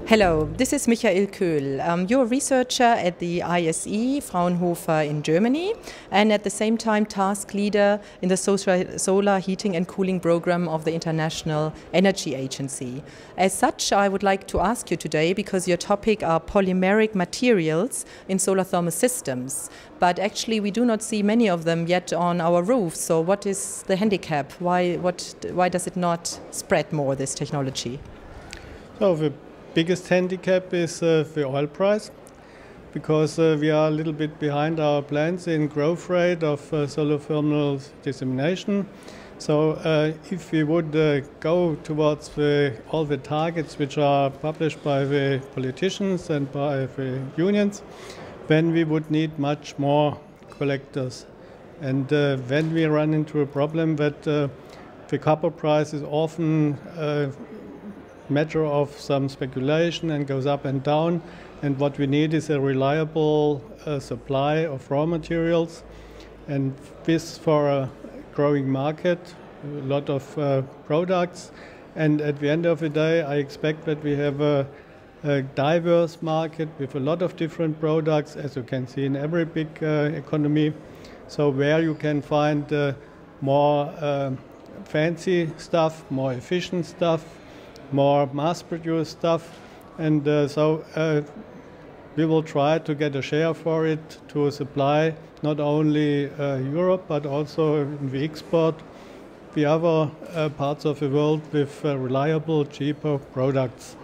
Hello, this is Michael Köhl. You're a researcher at the ISE Fraunhofer in Germany and at the same time task leader in the solar heating and cooling program of the International Energy Agency. As such, I would like to ask you today, because your topic are polymeric materials in solar thermal systems, but actually we do not see many of them yet on our roofs. So what is the handicap? Why does it not spread more, this technology? So the biggest handicap is the oil price, because we are a little bit behind our plans in growth rate of solar thermal dissemination. So if we would go towards all the targets which are published by the politicians and by the unions, then we would need much more collectors. And then we run into a problem that the copper price is often matter of some speculation and goes up and down, and what we need is a reliable supply of raw materials, and this for a growing market, a lot of products, and at the end of the day I expect that we have a diverse market with a lot of different products, as you can see in every big economy. So where you can find more fancy stuff, more efficient stuff, more mass-produced stuff, and so we will try to get a share for it to supply not only Europe but also in the export the other parts of the world with reliable, cheaper products.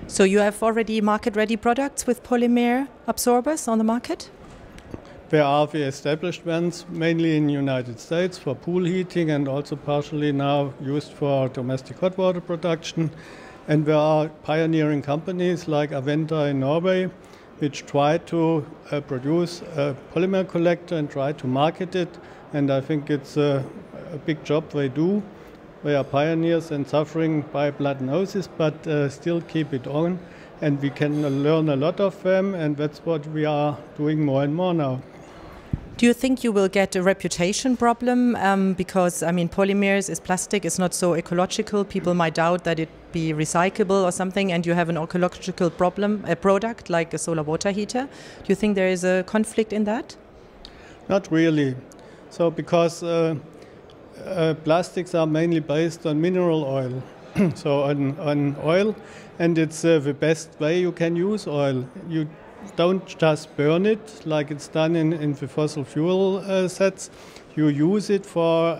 So you have already market-ready products with polymer absorbers on the market? There are the established ones, mainly in the United States for pool heating and also partially now used for domestic hot water production. And there are pioneering companies like Aventa in Norway, which try to produce a polymer collector and try to market it. And I think it's a big job they do. They are pioneers and suffering by blood noses, but still keep it on. And we can learn a lot of them, and that's what we are doing more and more now. Do you think you will get a reputation problem? Because, I mean, polymers is plastic, is not so ecological. People might doubt that it be recyclable or something, and you have an ecological problem, a product like a solar water heater. Do you think there is a conflict in that? Not really. So, because plastics are mainly based on mineral oil, so on oil, and it's the best way you can use oil. You don't just burn it like it's done in the fossil fuel sets. You use it for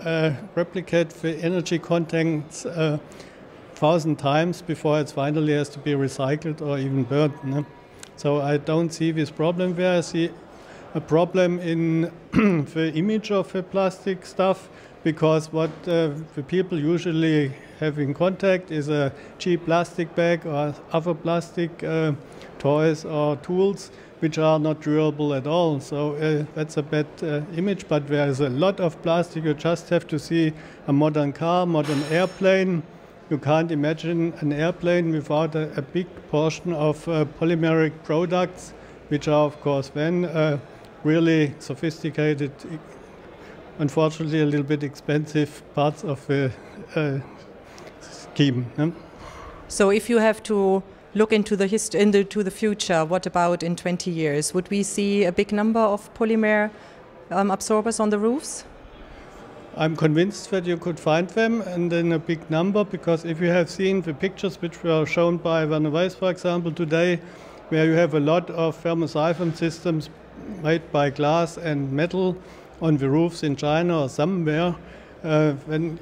replicate the energy contents 1,000 times before it finally has to be recycled or even burned. No? So I don't see this problem there. I see a problem in the image of the plastic stuff, because what the people usually have in contact is a cheap plastic bag or other plastic toys or tools which are not durable at all. So that's a bad image, but there is a lot of plastic. You just have to see a modern car, modern airplane. You can't imagine an airplane without a big portion of polymeric products, which are of course then really sophisticated, unfortunately a little bit expensive parts of the scheme. So if you have to look into the future, what about in 20 years? Would we see a big number of polymer absorbers on the roofs? I'm convinced that you could find them, and in a big number, because if you have seen the pictures which were shown by Werner Weiss, for example, today, where you have a lot of thermosiphon systems made by glass and metal on the roofs in China or somewhere, then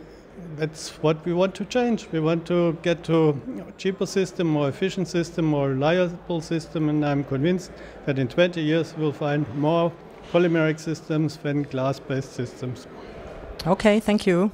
that's what we want to change. We want to get to a cheaper system, more efficient system, more reliable system, and I'm convinced that in 20 years we'll find more polymeric systems than glass-based systems. Okay, thank you.